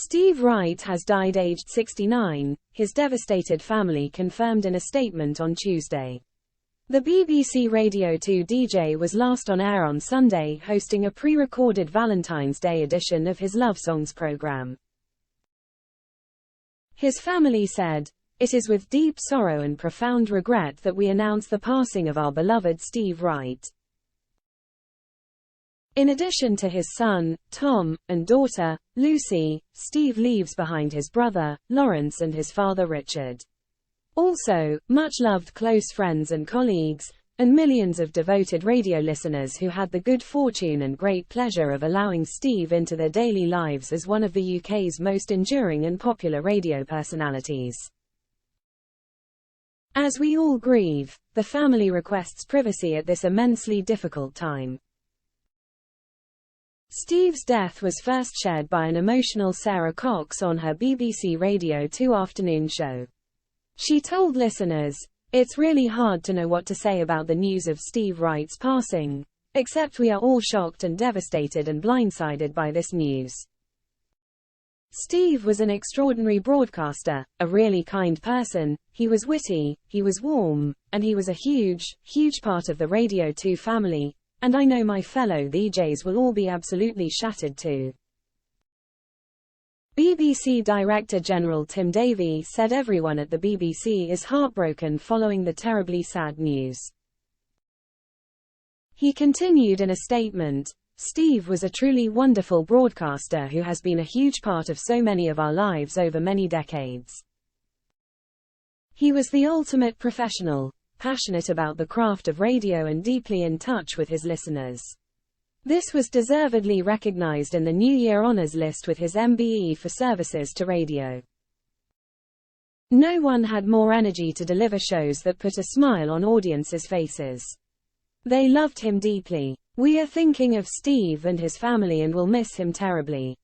Steve Wright has died aged 69, his devastated family confirmed in a statement on Tuesday. The BBC Radio 2 DJ was last on air on Sunday, hosting a pre-recorded Valentine's Day edition of his Love Songs programme. His family said, "It is with deep sorrow and profound regret that we announce the passing of our beloved Steve Wright." In addition to his son, Tom, and daughter, Lucy, Steve leaves behind his brother, Lawrence, and his father Richard. Also, much-loved close friends and colleagues, and millions of devoted radio listeners who had the good fortune and great pleasure of allowing Steve into their daily lives as one of the UK's most enduring and popular radio personalities. As we all grieve, the family requests privacy at this immensely difficult time. Steve's death was first shared by an emotional Sarah Cox on her BBC Radio 2 afternoon show. She told listeners, "It's really hard to know what to say about the news of Steve Wright's passing, except we are all shocked and devastated and blindsided by this news. Steve was an extraordinary broadcaster, a really kind person, he was witty, he was warm, and he was a huge, huge part of the Radio 2 family. And I know my fellow DJs will all be absolutely shattered too." BBC Director General Tim Davie said everyone at the BBC is heartbroken following the terribly sad news. He continued in a statement, "Steve was a truly wonderful broadcaster who has been a huge part of so many of our lives over many decades. He was the ultimate professional, passionate about the craft of radio and deeply in touch with his listeners. This was deservedly recognized in the New Year Honours list with his MBE for services to radio. No one had more energy to deliver shows that put a smile on audiences' faces. They loved him deeply. We are thinking of Steve and his family and will miss him terribly."